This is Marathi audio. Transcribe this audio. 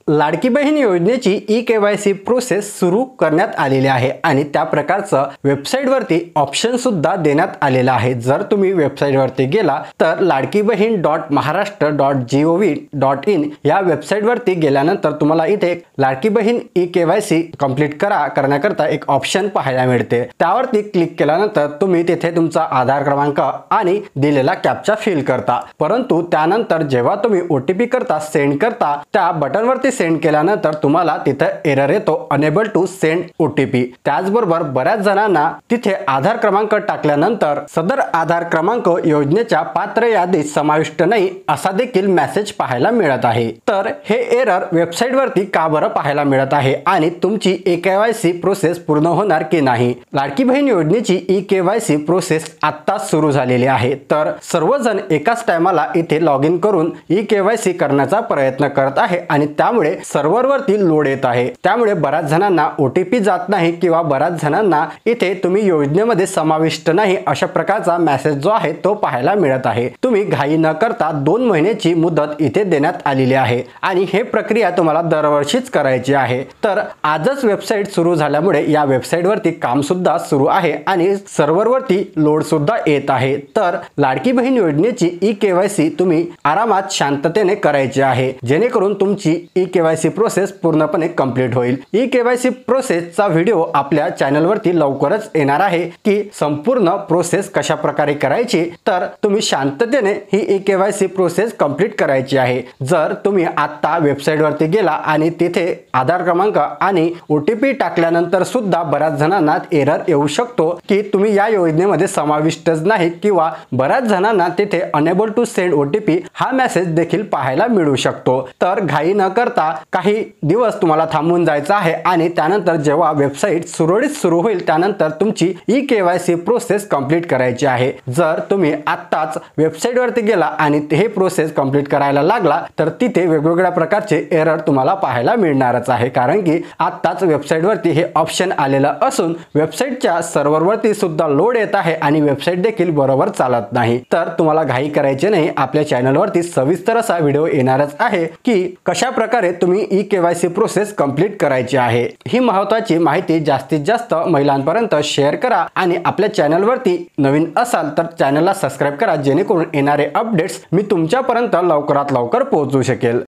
लाडकी बहीण योजनेची ई-केवायसी प्रोसेस सुरू करण्यात आलेली आहे आणि त्या प्रकारचं वेबसाईटवरती ऑप्शन सुद्धा देण्यात आलेला आहे। जर तुम्ही वेबसाईटवरती गेला तर ladkibahin.maharashtra.gov.in या वेबसाईटवरती गेल्यानंतर तुम्हाला इथे लाडकी बहीण ई-केवायसी कंप्लीट करण्याकरता एक ऑप्शन पाहायला मिळते। त्यावरती क्लिक केल्यानंतर तुम्ही तिथे तुमचा आधार क्रमांक आणि दिलेला कॅप्चा फिल करता, परंतु त्यानंतर जेव्हा तुम्ही ओटीपी करता सेंड करता त्या बटनवरती सेंड केल्यानंतर तुम्हाला तिथे एरर येतो अनेबल टू सेंड ओटीपी। त्याचबरोबर बऱ्याच जणांना तिथे आधार क्रमांक टाकल्यानंतर सदर आधार क्रमांक योजनेच्या पात्र यादीत समाविष्ट नाही असा देखील मेसेज पाहायला मिळत आहे। तर हे एरर वेबसाईटवरती का बरं पाहायला मिळत आहे आणि तुमची ई-केवायसी प्रोसेस पूर्ण होणार की नाही? लाडकी बहीण योजनेची ई-केवायसी प्रोसेस आत्ताच सुरू झालेली आहे। तर सर्वजण एकाच टायमाला इथे लॉग इन करून ई-केवायसी करण्याचा प्रयत्न करत आहे आणि त्यामुळे सर्व्हरवरती लोड येत आहे। त्यामुळे बऱ्याच जणांना ओटीपी जात नाही किंवा बऱ्याच जणांना इथे तुम्ही योजनेमध्ये समाविष्ट नाही अशा प्रकारचा मेसेज जो आहे तो पाहायला मिळत आहे। तुम्ही घाई न करता 2 महिन्याची मुदत इथे देण्यात आलेली आहे आणि हे प्रक्रिया तुम्हाला दरवर्षीच करायची आहे। तर आजच वेबसाईट सुरू झाल्यामुळे या वेबसाईटवरती काम सुद्धा सुरू आहे आणि सर्व्हरवरती लोड सुद्धा येत आहे। तर लाडकी बहीण योजनेची ई-केवायसी तुम्ही आरामात शांततेने करायची आहे जेणेकरून तुमची ई-केवायसी प्रोसेस पूर्णपणे कंप्लीट होईल। ई-केवायसी प्रोसेसचा व्हिडिओ आपल्या चॅनलवरती लवकरच येणार आहे की संपूर्ण प्रोसेस कशा प्रकारे करायची, तर तुम्ही शांततेने ही ई-केवायसी प्रोसेस कंप्लीट करायची आहे। जर तुम्ही आता वेबसाईटवरती गेला आणि तिथे आधार क्रमांक आणि ओटीपी टाकल्यानंतर सुद्धा बऱ्याच जणांना एरर येऊ शकतो की तुम्ही या योजनेमध्ये समाविष्टच नाही किंवा बऱ्याच जणांना तिथे अनेबल टू सेंड ओटीपी हा मेसेज देखील पाहायला मिळू शकतो। तर घाई न करता काही दिवस तुम्हाला थांबून जायचं आहे आणि त्यानंतर जेव्हा वेबसाईट सुरळीत सुरू होईल त्यानंतर तुमची ई-केवायसी प्रोसेस कंप्लीट करायची आहे। जर तुम्ही आत्ताच वेबसाईटवरती गेला आणि हे प्रोसेस कंप्लीट करायला लागला तर तिथे वेगवेगळ्या प्रकारचे एरर तुम्हाला पाहायला मिळणारच आहे, कारण की आत्ताच वेबसाईटवरती हे ऑप्शन आलेलं असून वेबसाईटच्या सर्व्हरवरती सुद्धा लोड येत आहे आणि वेबसाईट देखील बरोबर चालत नाही। तर तुम्हाला घाई करायची नाही, आपल्या चॅनलवरती सविस्तर असा व्हिडिओ येणारच आहे की कशा प्रकारे तुम्ही ई-केवायसी प्रोसेस कंप्लीट करायची आहे। ही महत्त्वाची माहिती जास्तीत जास्त महिलांपर्यंत शेअर करा आणि आपल्या चॅनलवरती नवीन असाल तर चॅनलला सबस्क्राइब करा जेणेकरून येणारे अपडेट्स मी तुमच्यापर्यंत लवकरात लवकर पोहोचू शकेल।